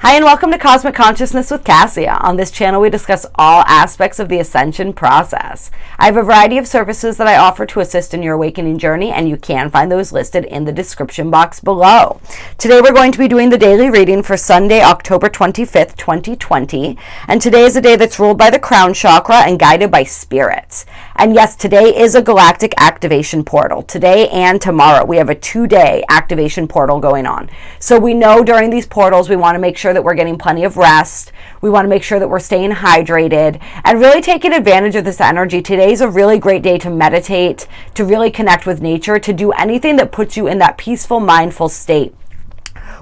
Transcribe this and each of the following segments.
Hi, and welcome to Cosmic Consciousness with Cassia. On this channel, we discuss all aspects of the ascension process. I have a variety of services that I offer to assist in your awakening journey, and you can find those listed in the description box below. Today, we're going to be doing the daily reading for Sunday, October 25th, 2020. And today is a day that's ruled by the crown chakra and guided by spirits. And yes, today is a galactic activation portal. Today and tomorrow, we have a 2-day activation portal going on. So we know during these portals, we want to make sure that we're getting plenty of rest. We want to make sure that we're staying hydrated and really taking advantage of this energy. Today's a really great day to meditate, to really connect with nature, to do anything that puts you in that peaceful, mindful state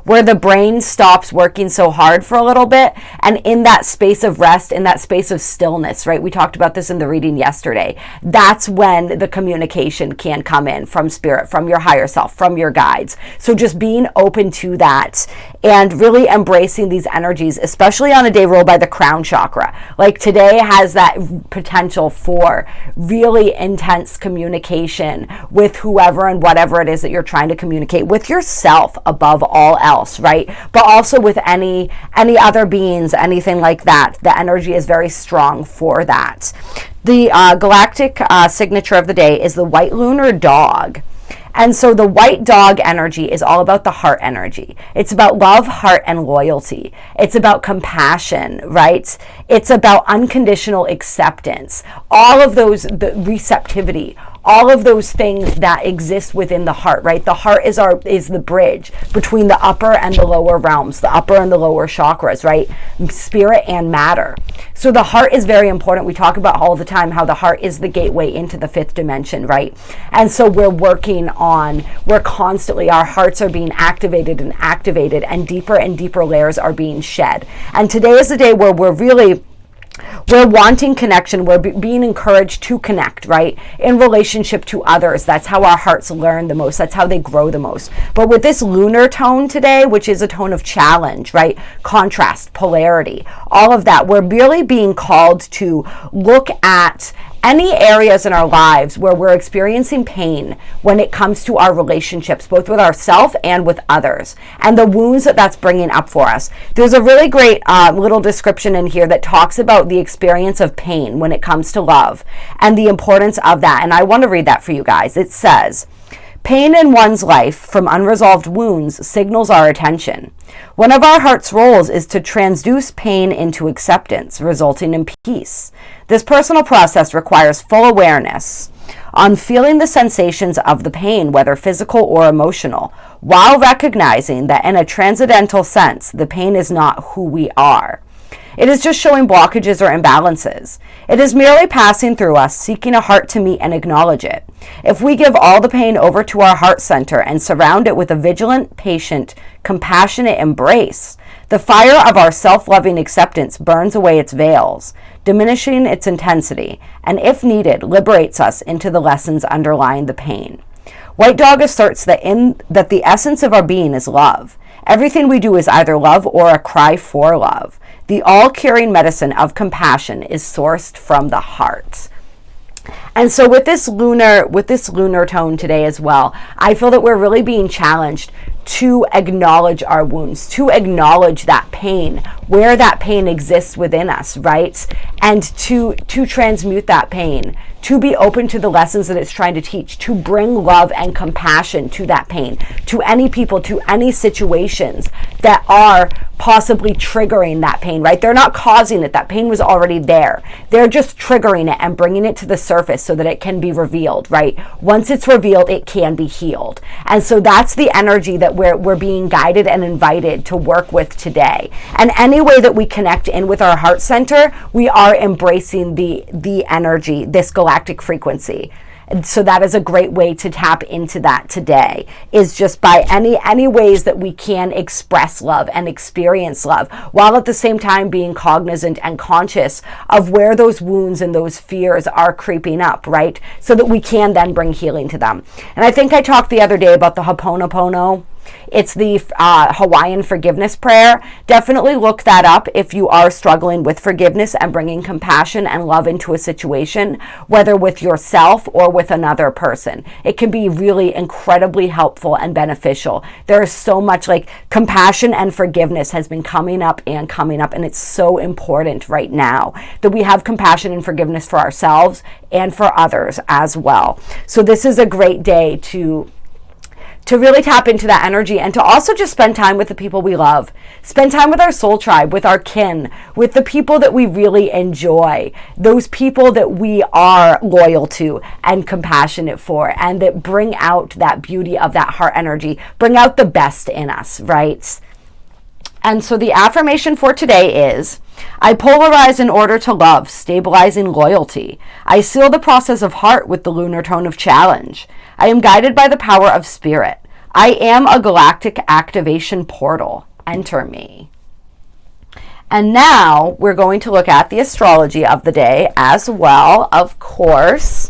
where the brain stops working so hard for a little bit, and in that space of rest, in that space of stillness, right? We talked about this in the reading yesterday. That's when the communication can come in from spirit, from your higher self, from your guides. So just being open to that and really embracing these energies, especially on a day ruled by the crown chakra. Like today has that potential for really intense communication with whoever and whatever it is that you're trying to communicate with yourself above all else, right? But also with any other beings, anything like that. The energy is very strong for that. The galactic signature of the day is the white lunar dog. And so the white dog energy is all about the heart energy. It's about love, heart, and loyalty. It's about compassion, right? It's about unconditional acceptance. All of those, the receptivity, all of those things that exist within the heart, right? The heart is the bridge between the upper and the lower realms, the upper and the lower chakras, right? Spirit and matter. So the heart is very important. We talk about all the time how the heart is the gateway into the fifth dimension, right? And so we're constantly, our hearts are being activated and deeper layers are being shed. And today is the day where we're wanting connection. We're being encouraged to connect, right? In relationship to others. That's how our hearts learn the most. That's how they grow the most. But with this lunar tone today, which is a tone of challenge, right? Contrast, polarity, all of that, we're really being called to look at any areas in our lives where we're experiencing pain when it comes to our relationships, both with ourselves and with others, and the wounds that that's bringing up for us. There's a really great little description in here that talks about the experience of pain when it comes to love and the importance of that. And I want to read that for you guys. It says, "Pain in one's life from unresolved wounds signals our attention. One of our heart's roles is to transduce pain into acceptance, resulting in peace. This personal process requires full awareness on feeling the sensations of the pain, whether physical or emotional, while recognizing that in a transcendental sense, the pain is not who we are. It is just showing blockages or imbalances. It is merely passing through us, seeking a heart to meet and acknowledge it. If we give all the pain over to our heart center and surround it with a vigilant, patient, compassionate embrace, the fire of our self-loving acceptance burns away its veils, diminishing its intensity, and if needed, liberates us into the lessons underlying the pain. White Dog asserts that the essence of our being is love. Everything we do is either love or a cry for love. The all-curing medicine of compassion is sourced from the heart." And so with this lunar tone today as well, I feel that we're really being challenged to acknowledge our wounds, to acknowledge that pain, where that pain exists within us, right? And to transmute that pain, to be open to the lessons that it's trying to teach, to bring love and compassion to that pain, to any people, to any situations that are possibly triggering that pain, right? They're not causing it. That pain was already there. They're just triggering it and bringing it to the surface so that it can be revealed, right? Once it's revealed, it can be healed. And so that's the energy that we're being guided and invited to work with today. And any way that we connect in with our heart center, we are embracing the energy, this galactic frequency. And so that is a great way to tap into that today, is just by any ways that we can express love and experience love, while at the same time being cognizant and conscious of where those wounds and those fears are creeping up, right? So that we can then bring healing to them. And I think I talked the other day about the Ho'oponopono It's the Hawaiian forgiveness prayer. Definitely look that up if you are struggling with forgiveness and bringing compassion and love into a situation, whether with yourself or with another person. It can be really incredibly helpful and beneficial. There is so much, like, compassion and forgiveness has been coming up, and it's so important right now that we have compassion and forgiveness for ourselves and for others as well. So this is a great day to really tap into that energy, and to also just spend time with the people we love. Spend time with our soul tribe, with our kin, with the people that we really enjoy, those people that we are loyal to and compassionate for, and that bring out that beauty of that heart energy, bring out the best in us, right? And so the affirmation for today is, I polarize in order to love, stabilizing loyalty. I seal the process of heart with the lunar tone of challenge. I am guided by the power of spirit. I am a galactic activation portal. Enter me. And now we're going to look at the astrology of the day as well, of course.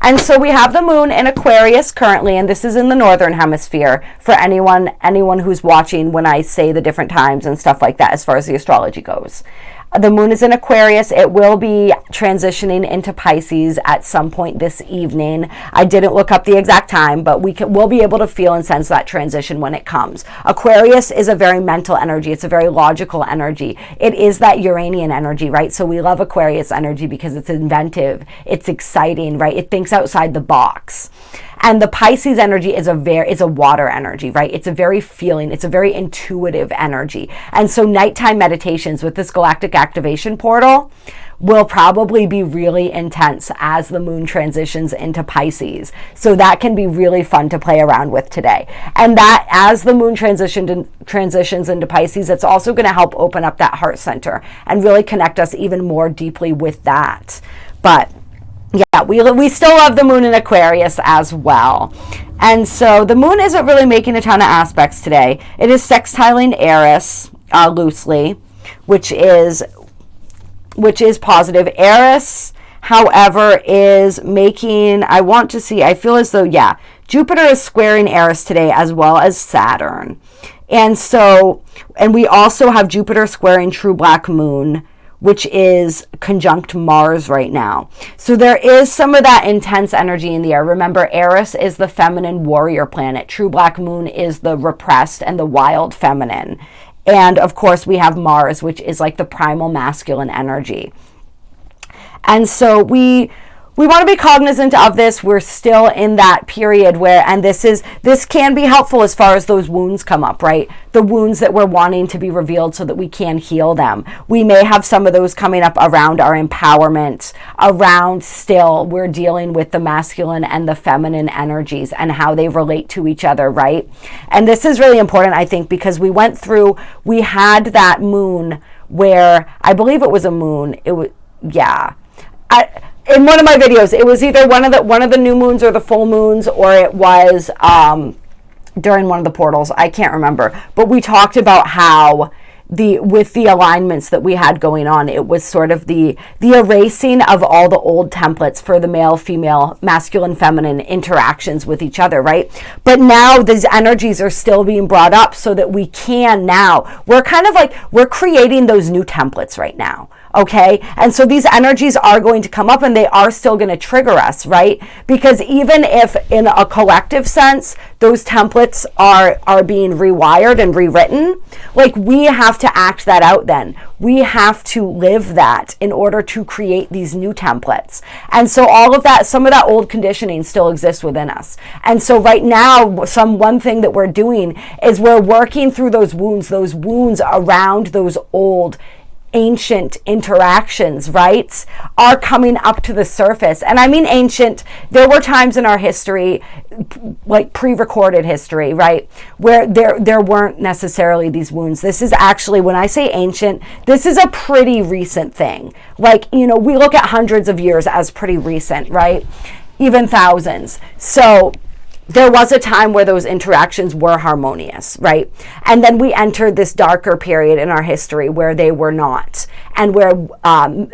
And so we have the moon in Aquarius currently, and this is in the northern hemisphere for anyone who's watching when I say the different times and stuff like that as far as the astrology goes. The moon is in Aquarius. It will be transitioning into Pisces at some point this evening. I didn't look up the exact time, but we'll be able to feel and sense that transition when it comes. Aquarius is a very mental energy. It's a very logical energy. It is that Uranian energy, right? So we love Aquarius energy because it's inventive, it's exciting, right? It thinks outside the box. And the Pisces energy is a water energy, right? It's a very feeling, it's a very intuitive energy. And so nighttime meditations with this galactic activation portal will probably be really intense as the moon transitions into Pisces. So that can be really fun to play around with today. And that as the moon transitions into Pisces, it's also going to help open up that heart center and really connect us even more deeply with that. But yeah, we still love the moon in Aquarius as well. And so the moon isn't really making a ton of aspects today. It is sextiling Eris loosely, which is positive. Eris, however, is making, I feel as though, yeah, Jupiter is squaring Eris today as well as Saturn. And we also have Jupiter squaring true black moon, which is conjunct Mars right now. So there is some of that intense energy in the air. Remember, Eris is the feminine warrior planet. True black moon is the repressed and the wild feminine. And of course, we have Mars, which is like the primal masculine energy. And so we want to be cognizant of this. We're still in that period where, and this can be helpful as far as those wounds come up, right? The wounds that we're wanting to be revealed so that we can heal them. We may have some of those coming up around our empowerment, we're dealing with the masculine and the feminine energies and how they relate to each other, right? And this is really important, I think, because we had that moon where, I believe it was a moon. In one of my videos, it was either one of the new moons or the full moons, or it was during one of the portals. I can't remember, but we talked about how with the alignments that we had going on, it was sort of the erasing of all the old templates for the male, female, masculine, feminine interactions with each other, right? But now these energies are still being brought up so that we're creating those new templates right now. Okay, and so these energies are going to come up, and they are still going to trigger us, right? Because even if in a collective sense those templates are being rewired and rewritten, like, we have to act that out. Then we have to live that in order to create these new templates. And so all of that, some of that old conditioning still exists within us. And so right now, one thing that we're doing is we're working through those wounds around those old ancient interactions, right, are coming up to the surface. And I mean ancient, there were times in our history, like pre-recorded history, right, where there weren't necessarily these wounds. This is actually, when I say ancient, this is a pretty recent thing. Like, we look at hundreds of years as pretty recent, right? Even thousands. So there was a time where those interactions were harmonious, right? And then we entered this darker period in our history where they were not, and where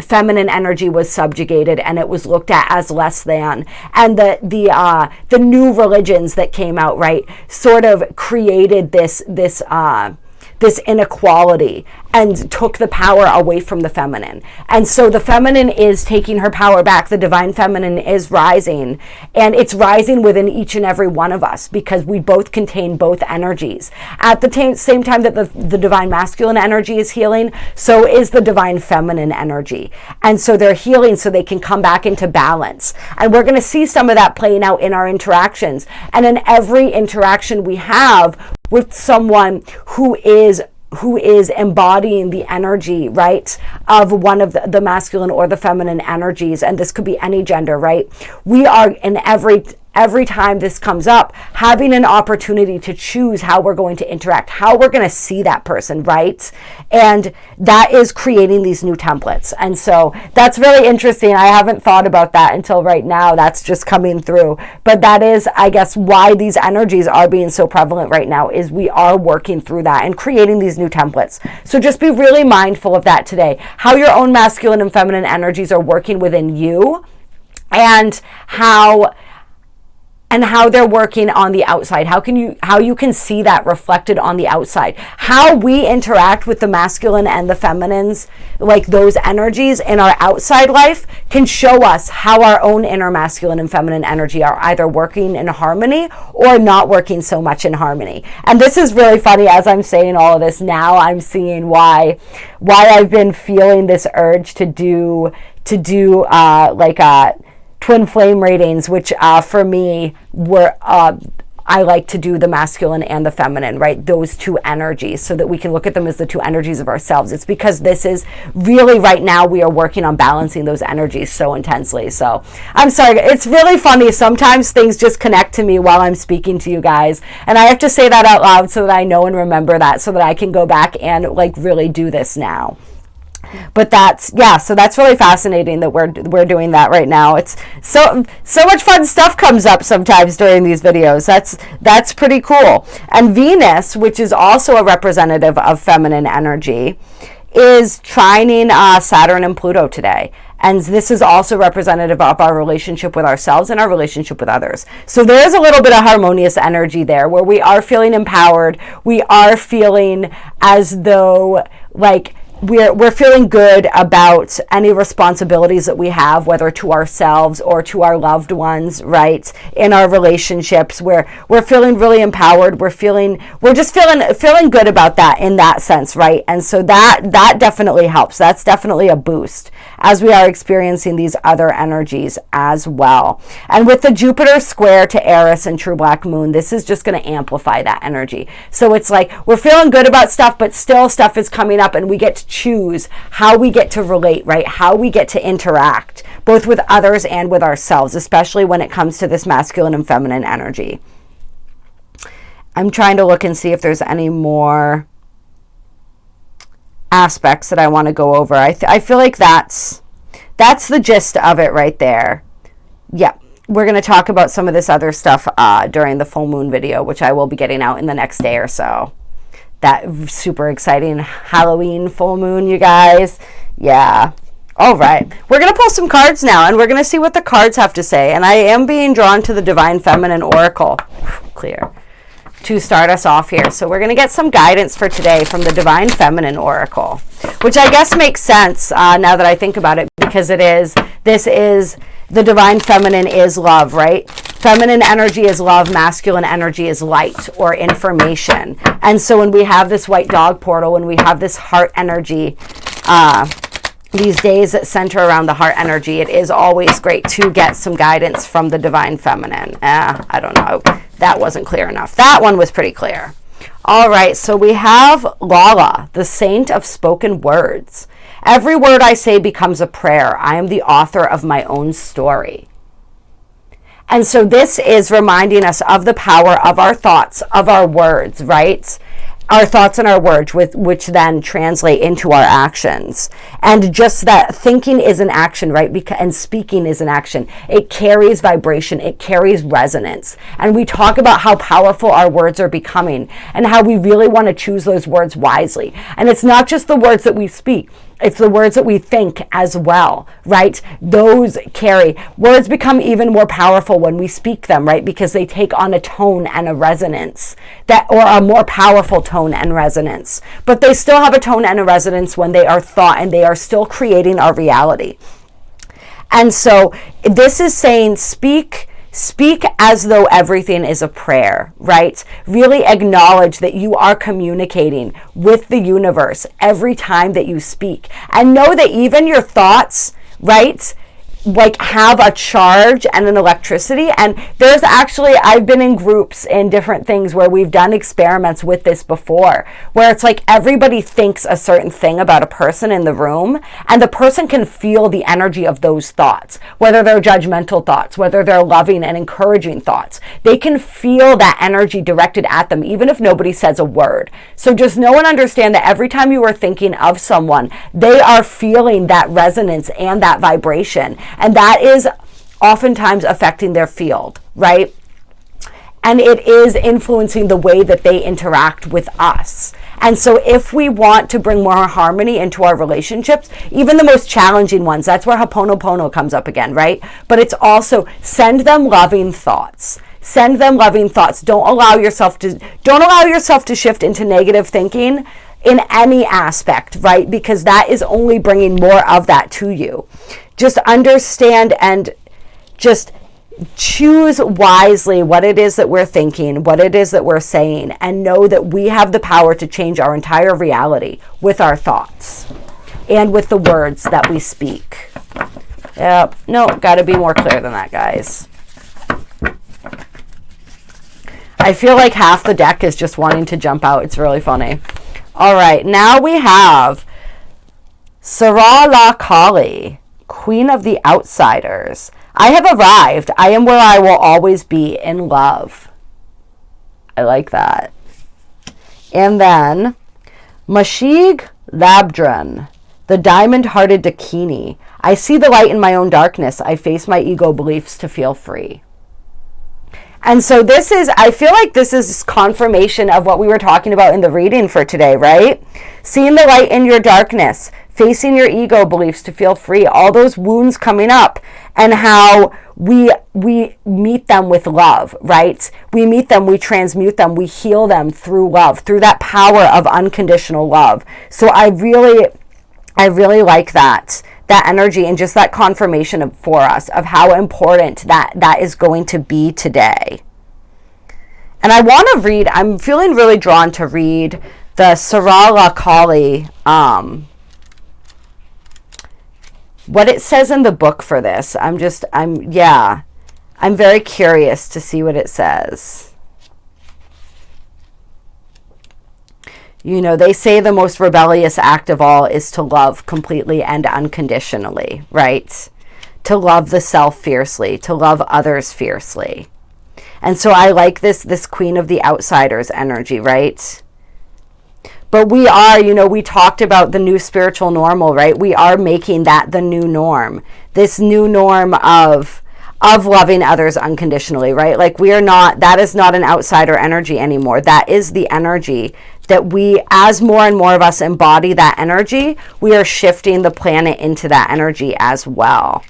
feminine energy was subjugated and it was looked at as less than. And the new religions that came out, right, sort of created this inequality and took the power away from the feminine. And so the feminine is taking her power back. The divine feminine is rising, and it's rising within each and every one of us because we both contain both energies. At the same time that the divine masculine energy is healing, so is the divine feminine energy. And so they're healing so they can come back into balance. And we're going to see some of that playing out in our interactions. And in every interaction we have with someone who is embodying the energy, right, of one of the masculine or the feminine energies, and this could be any gender, right? We are in every time this comes up, having an opportunity to choose how we're going to interact, how we're going to see that person, right? And that is creating these new templates. And so that's really interesting. I haven't thought about that until right now. That's just coming through. But that is, I guess, why these energies are being so prevalent right now, is we are working through that and creating these new templates. So just be really mindful of that today, how your own masculine and feminine energies are working within you, and how they're working on the outside. How you can see that reflected on the outside. How we interact with the masculine and the feminines, like those energies in our outside life, can show us how our own inner masculine and feminine energy are either working in harmony or not working so much in harmony. And this is really funny. As I'm saying all of this now, I'm seeing why I've been feeling this urge to do twin flame readings, which for me were I like to do the masculine and the feminine, right? Those two energies, so that we can look at them as the two energies of ourselves. It's because this is really, right now, we are working on balancing those energies so intensely. So I'm sorry, it's really funny. Sometimes things just connect to me while I'm speaking to you guys. And I have to say that out loud so that I know and remember that, so that I can go back and like really do this now. But so that's really fascinating that we're doing that right now. It's so much fun stuff comes up sometimes during these videos. That's pretty cool. And Venus, which is also a representative of feminine energy, is trining Saturn and Pluto today. And this is also representative of our relationship with ourselves and our relationship with others. So there is a little bit of harmonious energy there, where we are feeling empowered. We are feeling as though like we're feeling good about any responsibilities that we have, whether to ourselves or to our loved ones, right? In our relationships, where we're feeling really empowered. We're just feeling good about that in that sense, right? And so that definitely helps. That's definitely a boost as we are experiencing these other energies as well. And with the Jupiter square to Eris and true black moon, this is just going to amplify that energy. So it's like we're feeling good about stuff, but still stuff is coming up, and we get to choose how we get to relate, right? How we get to interact, both with others and with ourselves, especially when it comes to this masculine and feminine energy. I'm trying to look and see if there's any more aspects that I want to go over. I feel like that's the gist of it right there. Yeah. We're going to talk about some of this other stuff during the full moon video, which I will be getting out in the next day or so. That super exciting Halloween full moon, you guys. Yeah. All right. We're going to pull some cards now, and we're going to see what the cards have to say. And I am being drawn to the Divine Feminine Oracle. Clear. To start us off here. So we're going to get some guidance for today from the Divine Feminine Oracle, which I guess makes sense now that I think about it, because the Divine Feminine is love, right? Feminine energy is love, masculine energy is light or information. And so when we have this white dog portal, when we have this heart energy, these days that center around the heart energy, it is always great to get some guidance from the Divine Feminine. I don't know. That wasn't clear enough. That one was pretty clear. All right, so we have Lala, the saint of spoken words. Every word I say becomes a prayer. I am the author of my own story. And so this is reminding us of the power of our thoughts, of our words, right? our thoughts and our words, which then translate into our actions. And just that thinking is an action, right? And speaking is an action. It carries vibration. It carries resonance. And we talk about how powerful our words are becoming and how we really want to choose those words wisely. And it's not just the words that we speak. It's the words that we think as well, right? Those carry. Words become even more powerful when we speak them, right? Because they take on a tone and a resonance, or a more powerful tone and resonance. But they still have a tone and a resonance when they are thought, and they are still creating our reality. And so this is saying speak as though everything is a prayer, right? Really acknowledge that you are communicating with the universe every time that you speak. And know that even your thoughts, right, like have a charge and an electricity. And there's actually, I've been in groups in different things where we've done experiments with this before, where it's like everybody thinks a certain thing about a person in the room, and the person can feel the energy of those thoughts, whether they're judgmental thoughts, whether they're loving and encouraging thoughts. They can feel that energy directed at them, even if nobody says a word. So just know and understand that every time you are thinking of someone, they are feeling that resonance and that vibration. And that is oftentimes affecting their field, right? And it is influencing the way that they interact with us. And so if we want to bring more harmony into our relationships, even the most challenging ones, that's where Ho'oponopono comes up again, right? But it's also send them loving thoughts. Send them loving thoughts. Don't allow yourself to shift into negative thinking in any aspect, right? Because that is only bringing more of that to you. Just understand and just choose wisely what it is that we're thinking, what it is that we're saying, and know that we have the power to change our entire reality with our thoughts and with the words that we speak. Yep. No, got to be more clear than that, guys. I feel like half the deck is just wanting to jump out. It's really funny. All right, now we have Sarah La Kali, Queen of the Outsiders. I have arrived. I am where I will always be, in love. I like that. And then Mashig Labdran, the diamond-hearted Dakini. I see the light in my own darkness. I face my ego beliefs to feel free. And so this is, I feel like this is confirmation of what we were talking about in the reading for today, right? Seeing the light in your darkness, facing your ego beliefs to feel free, all those wounds coming up, and how we meet them with love, right? We meet them, we transmute them, we heal them through love, through that power of unconditional love. So I really like that energy, and just that confirmation for us of how important that is going to be today. And I want to read, I'm feeling really drawn to read the Sarah La Kali, what it says in the book for this. I'm very curious to see what it says. You know, they say the most rebellious act of all is to love completely and unconditionally, right? To love the self fiercely, to love others fiercely. And so I like this Queen of the Outsiders energy, right? But we are, you know, we talked about the new spiritual normal, right? We are making that the new norm. This new norm of loving others unconditionally, right? Like that is not an outsider energy anymore. That is the energy that we, as more and more of us embody that energy, we are shifting the planet into that energy as well.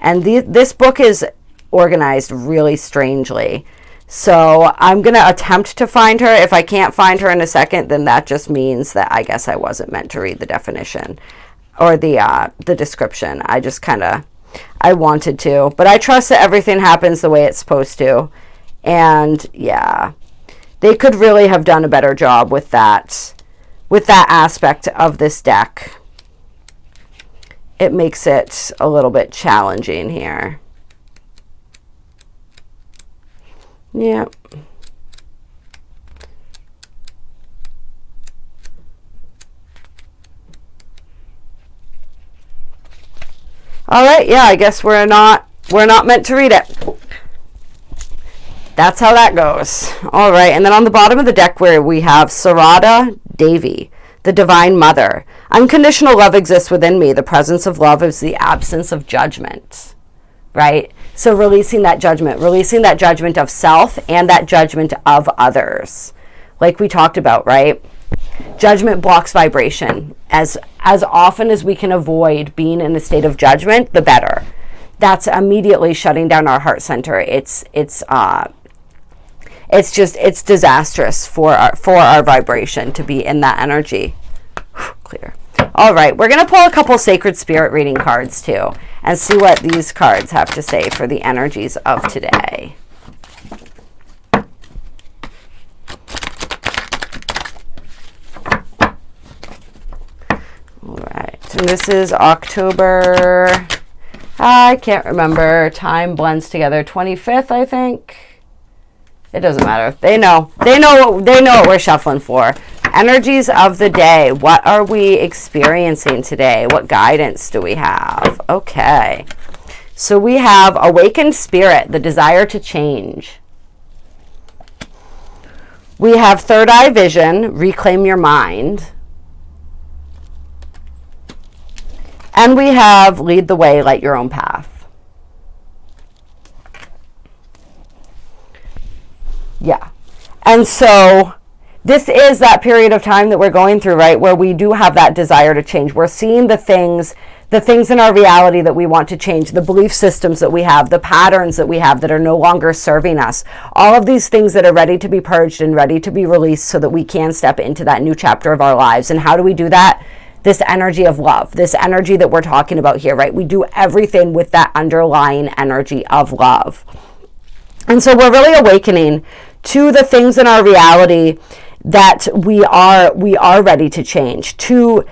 And this book is organized really strangely. So I'm going to attempt to find her. If I can't find her in a second, then that just means that I guess I wasn't meant to read the definition or the description. I wanted to, but I trust that everything happens the way it's supposed to. And yeah, they could really have done a better job with that aspect of this deck. It makes it a little bit challenging here. Yep. All right, yeah, I guess we're not meant to read it. That's how that goes. All right, and then on the bottom of the deck where we have Sarada Devi, the Divine Mother. Unconditional love exists within me. The presence of love is the absence of judgment, right? So releasing that judgment of self and that judgment of others. Like we talked about, right? Judgment blocks vibration. As often as we can avoid being in a state of judgment, the better. That's immediately shutting down our heart center. It's disastrous for our vibration to be in that energy. Clear. All right, we're going to pull a couple sacred spirit reading cards too and see what these cards have to say for the energies of today. All right, and this is October, I can't remember, time blends together, 25th, I think. It doesn't matter. They know what we're shuffling for. Energies of the day. What are we experiencing today? What guidance do we have? Okay. So we have awakened spirit, the desire to change. We have third eye vision, reclaim your mind. And we have lead the way, light your own path. Yeah. And so this is that period of time that we're going through, right? Where we do have that desire to change. We're seeing the things in our reality that we want to change, the belief systems that we have, the patterns that we have that are no longer serving us. All of these things that are ready to be purged and ready to be released so that we can step into that new chapter of our lives. And how do we do that? This energy of love, this energy that we're talking about here, right? We do everything with that underlying energy of love. And so we're really awakening to the things in our reality that we are ready to change, to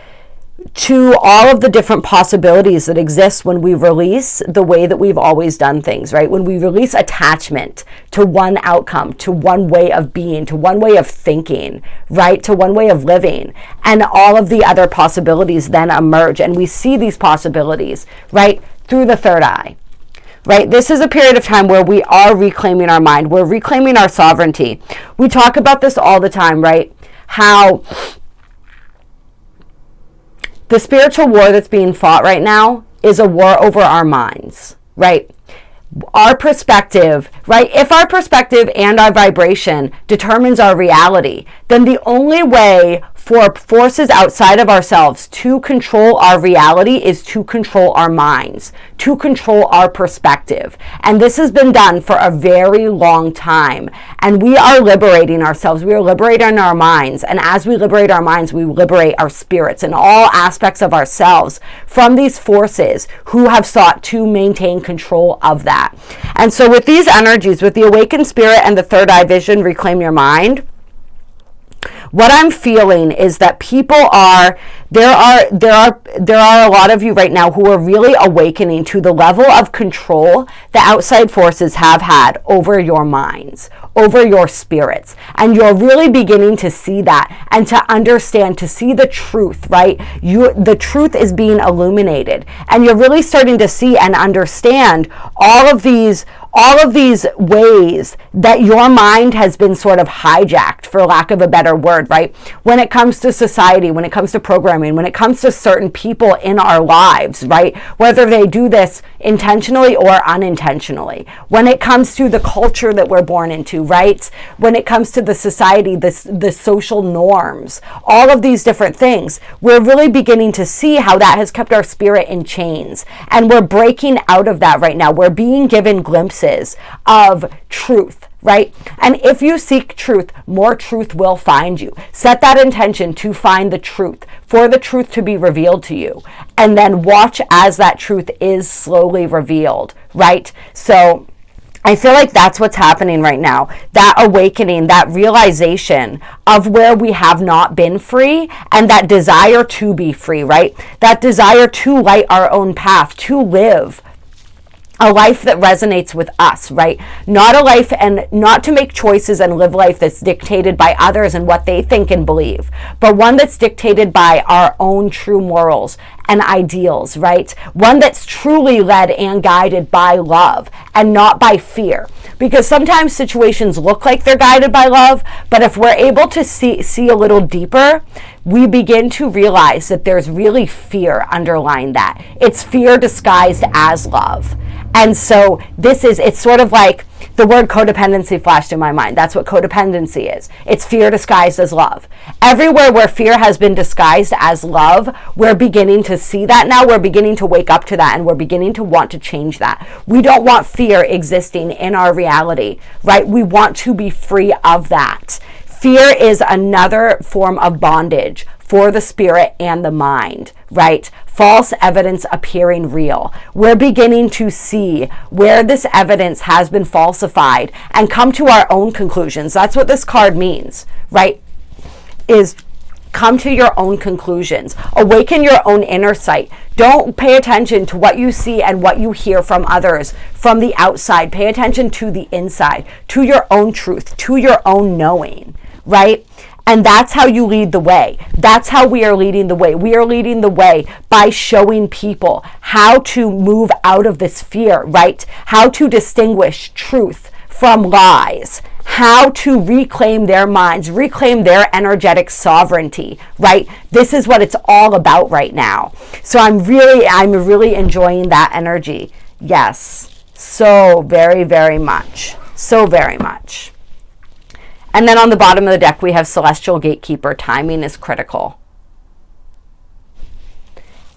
all of the different possibilities that exist when we release the way that we've always done things, right? When we release attachment to one outcome, to one way of being, to one way of thinking, right? To one way of living, and all of the other possibilities then emerge, and we see these possibilities, right? Through the third eye. Right? This is a period of time where we are reclaiming our mind. We're reclaiming our sovereignty. We talk about this all the time, right? How the spiritual war that's being fought right now is a war over our minds, right? Our perspective, right? If our perspective and our vibration determines our reality, then the only way for forces outside of ourselves to control our reality is to control our minds, to control our perspective. And this has been done for a very long time. And we are liberating ourselves. We are liberating our minds. And as we liberate our minds, we liberate our spirits and all aspects of ourselves from these forces who have sought to maintain control of that. And so with these energies, with the awakened spirit and the third eye vision, reclaim your mind, what I'm feeling is that there are a lot of you right now who are really awakening to the level of control the outside forces have had over your minds, over your spirits. And you're really beginning to see that and to understand, to see the truth, right? The truth is being illuminated. And you're really starting to see and understand all of these ways that your mind has been sort of hijacked, for lack of a better word, right? When it comes to society, when it comes to programming, when it comes to certain people in our lives, right? Whether they do this intentionally or unintentionally. When it comes to the culture that we're born into, right? When it comes to the society, the social norms, all of these different things, we're really beginning to see how that has kept our spirit in chains. And we're breaking out of that right now. We're being given glimpses of truth, right? And if you seek truth, more truth will find you. Set that intention to find the truth, for the truth to be revealed to you. And then watch as that truth is slowly revealed, right? So I feel like that's what's happening right now. That awakening, that realization of where we have not been free, and that desire to be free, right? That desire to light our own path, to live a life that resonates with us, right? Not a life, and not to make choices and live life that's dictated by others and what they think and believe, but one that's dictated by our own true morals and ideals, right? One that's truly led and guided by love and not by fear. Because sometimes situations look like they're guided by love, but if we're able to see a little deeper, we begin to realize that there's really fear underlying that. It's fear disguised as love. And so it's sort of like the word codependency flashed in my mind. That's what codependency is. It's fear disguised as love. Everywhere where fear has been disguised as love, we're beginning to see that now. We're beginning to wake up to that, and we're beginning to want to change that. We don't want fear existing in our reality, right? We want to be free of that. Fear is another form of bondage for the spirit and the mind, right? False evidence appearing real. We're beginning to see where this evidence has been falsified and come to our own conclusions. That's what this card means, right? Is come to your own conclusions. Awaken your own inner sight. Don't pay attention to what you see and what you hear from others from the outside. Pay attention to the inside, to your own truth, to your own knowing, right? And that's how you lead the way. That's how we are leading the way. We are leading the way by showing people how to move out of this fear, right? How to distinguish truth from lies, how to reclaim their minds, reclaim their energetic sovereignty, right? This is what it's all about right now. So I'm really enjoying that energy. Yes, so very, very much. So very much. And then on the bottom of the deck, we have Celestial Gatekeeper. Timing is critical.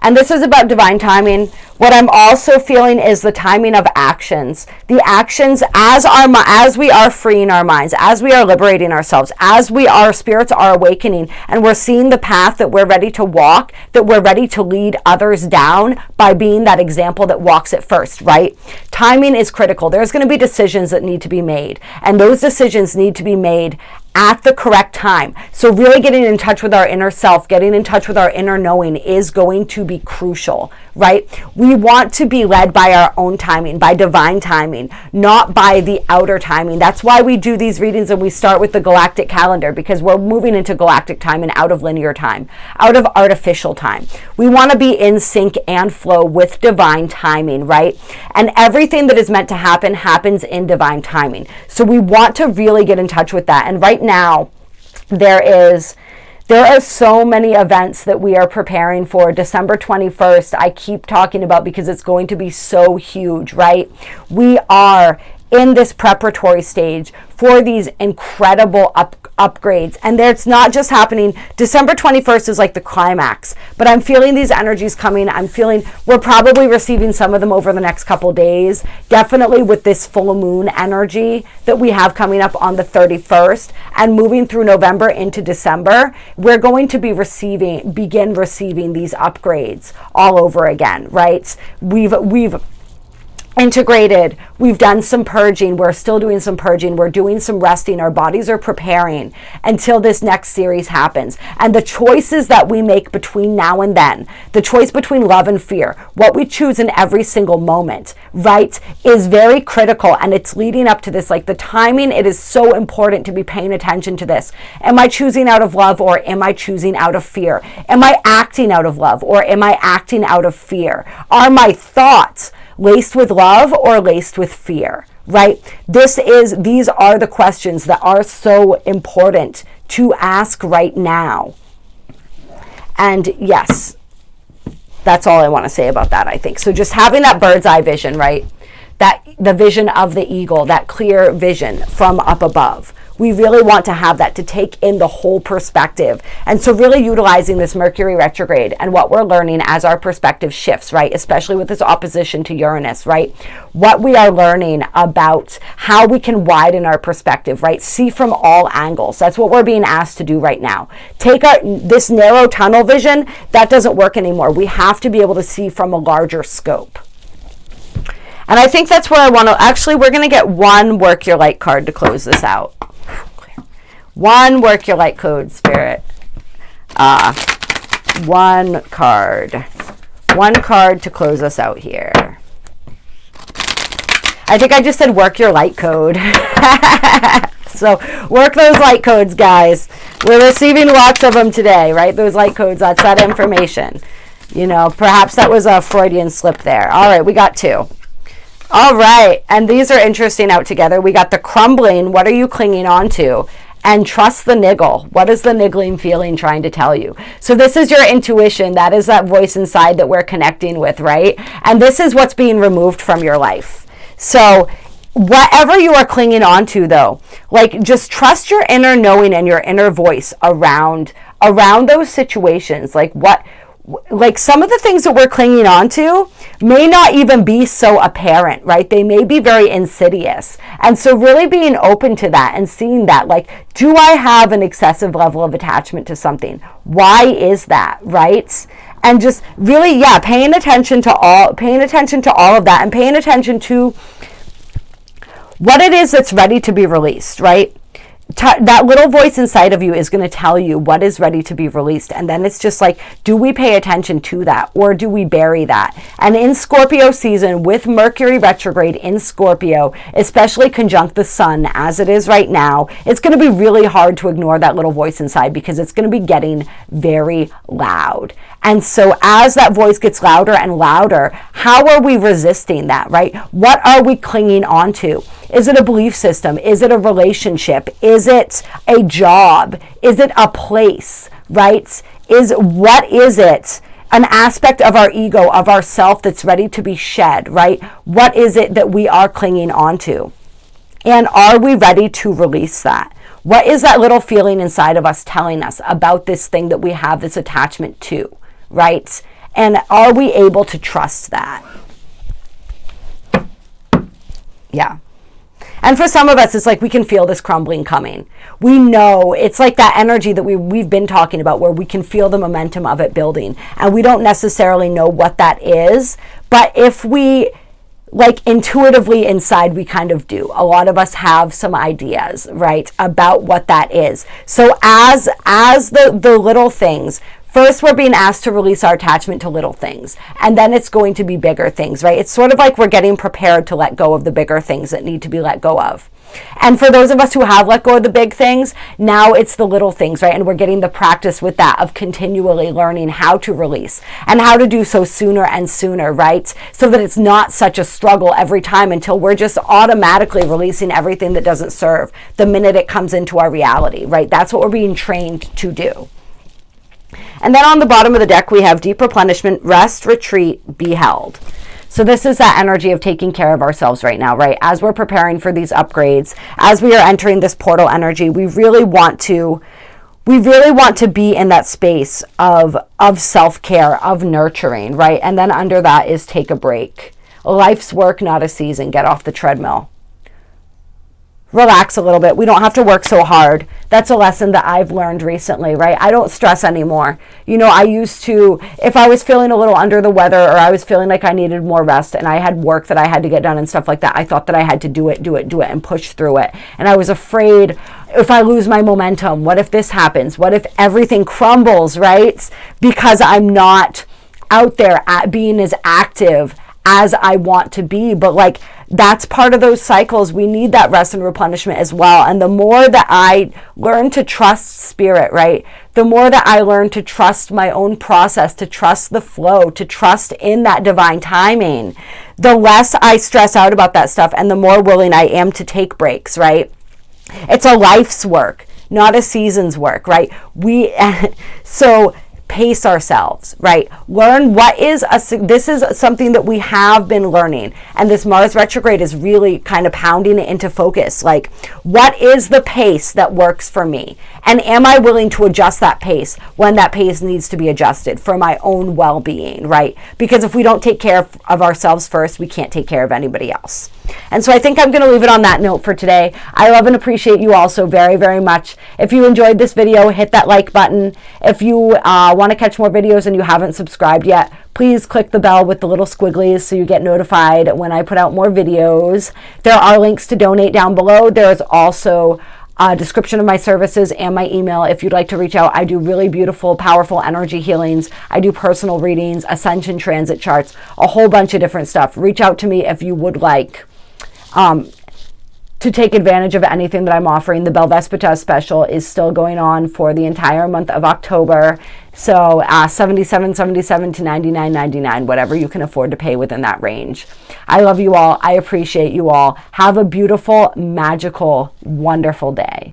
And this is about divine timing. What I'm also feeling is the timing of actions. The actions as we are freeing our minds, as we are liberating ourselves, as our spirits are awakening, and we're seeing the path that we're ready to walk, that we're ready to lead others down by being that example that walks it first, right? Timing is critical. There's going to be decisions that need to be made, and those decisions need to be made at the correct time. So really getting in touch with our inner self, getting in touch with our inner knowing is going to be crucial, right? We want to be led by our own timing, by divine timing, not by the outer timing. That's why we do these readings and we start with the galactic calendar, because we're moving into galactic time and out of linear time, out of artificial time. We want to be in sync and flow with divine timing, right? And everything that is meant to happen happens in divine timing. So we want to really get in touch with that. And right now, there are so many events that we are preparing for. December 21st, I keep talking about because it's going to be so huge, right? We are in this preparatory stage for these incredible upgrades. And it's not just happening. December 21st is like the climax, but I'm feeling these energies coming. I'm feeling we're probably receiving some of them over the next couple days. Definitely with this full moon energy that we have coming up on the 31st and moving through November into December, we're going to begin receiving these upgrades all over again, right? We've integrated, we've done some purging, we're still doing some purging, we're doing some resting, our bodies are preparing until this next series happens. And the choices that we make between now and then, the choice between love and fear, what we choose in every single moment, right, is very critical. And it's leading up to this, like the timing, it is so important to be paying attention to this. Am I choosing out of love or am I choosing out of fear? Am I acting out of love or am I acting out of fear? Are my thoughts laced with love or laced with fear, right? These are the questions that are so important to ask right now. And yes, that's all I want to say about that, I think. So just having that bird's eye vision, right? That the vision of the eagle, that clear vision from up above. We really want to have that to take in the whole perspective. And so really utilizing this Mercury retrograde and what we're learning as our perspective shifts, right? Especially with this opposition to Uranus, right? What we are learning about how we can widen our perspective, right? See from all angles. That's what we're being asked to do right now. Take this narrow tunnel vision, that doesn't work anymore. We have to be able to see from a larger scope. And I think that's where I want to, actually, we're going to get one Work Your Light card to close this out. One Work Your Light code, Spirit. One card. One card to close us out here. I think I just said Work Your Light code. So work those light codes, guys. We're receiving lots of them today, right? Those light codes, that's that information. You know, perhaps that was a Freudian slip there. All right, we got two. All right, and these are interesting out together. We got the crumbling, what are you clinging on to? And trust the niggle. What is the niggling feeling trying to tell you? So this is your intuition. That is that voice inside that we're connecting with, right? And this is what's being removed from your life. So whatever you are clinging on to, though, like, just trust your inner knowing and your inner voice around those situations. Like some of the things that we're clinging on to may not even be so apparent, right? They may be very insidious. And so really being open to that and seeing that, like, do I have an excessive level of attachment to something? Why is that, right? And just really, yeah, paying attention to all of that, and paying attention to what it is that's ready to be released, right? That little voice inside of you is going to tell you what is ready to be released. And then it's just like, do we pay attention to that, or do we bury that? And in Scorpio season, with Mercury retrograde in Scorpio, especially conjunct the sun as it is right now, it's going to be really hard to ignore that little voice inside, because it's going to be getting very loud. And so as that voice gets louder and louder, how are we resisting that, right? What are we clinging on to? Is it a belief system? Is it a relationship? Is it a job? Is it a place, right? What is it? An aspect of our ego, of our self that's ready to be shed, right? What is it that we are clinging on to? And are we ready to release that? What is that little feeling inside of us telling us about this thing that we have this attachment to, right? And are we able to trust that? Yeah. And for some of us, it's like we can feel this crumbling coming. We know it's like that energy that we've been talking about, where we can feel the momentum of it building. And we don't necessarily know what that is. But if we, like, intuitively inside, we kind of do. A lot of us have some ideas, right, about what that is. So as the little things, first, we're being asked to release our attachment to little things, and then it's going to be bigger things, right? It's sort of like we're getting prepared to let go of the bigger things that need to be let go of. And for those of us who have let go of the big things, now it's the little things, right? And we're getting the practice with that of continually learning how to release and how to do so sooner and sooner, right? So that it's not such a struggle every time, until we're just automatically releasing everything that doesn't serve the minute it comes into our reality, right? That's what we're being trained to do. And then on the bottom of the deck, we have deep replenishment, rest, retreat, be held. So this is that energy of taking care of ourselves right now, right? As we're preparing for these upgrades, as we are entering this portal energy, we really want to be in that space of self-care, of nurturing, right? And then under that is take a break. Life's work, not a season. Get off the treadmill. Relax a little bit. We don't have to work so hard. That's a lesson that I've learned recently, right? I don't stress anymore. You know, I used to, if I was feeling a little under the weather, or I was feeling like I needed more rest and I had work that I had to get done and stuff like that, I thought that I had to do it and push through it. And I was afraid, if I lose my momentum, what if this happens? What if everything crumbles, right? Because I'm not out there being as active as I want to be. But like, that's part of those cycles. We need that rest and replenishment as well. And the more that I learn to trust spirit, right? The more that I learn to trust my own process, to trust the flow, to trust in that divine timing, the less I stress out about that stuff, and the more willing I am to take breaks, right? It's a life's work, not a season's work, right? So pace ourselves, right? Learn this is something that we have been learning. And this Mars retrograde is really kind of pounding it into focus. Like, what is the pace that works for me? And am I willing to adjust that pace when that pace needs to be adjusted for my own well-being, right? Because if we don't take care of ourselves first, we can't take care of anybody else. And so I think I'm going to leave it on that note for today. I love and appreciate you all so very, very much. If you enjoyed this video, hit that like button. If you want to catch more videos and you haven't subscribed yet, please click the bell with the little squigglies so you get notified when I put out more videos. There are links to donate down below. There is also a description of my services and my email if you'd like to reach out. I do really beautiful, powerful energy healings. I do personal readings, ascension transit charts, a whole bunch of different stuff. Reach out to me if you would like. to take advantage of anything that I'm offering. The Belvespertas special is still going on for the entire month of October. So $77.77 to $99.99, whatever you can afford to pay within that range. I love you all. I appreciate you all. Have a beautiful, magical, wonderful day.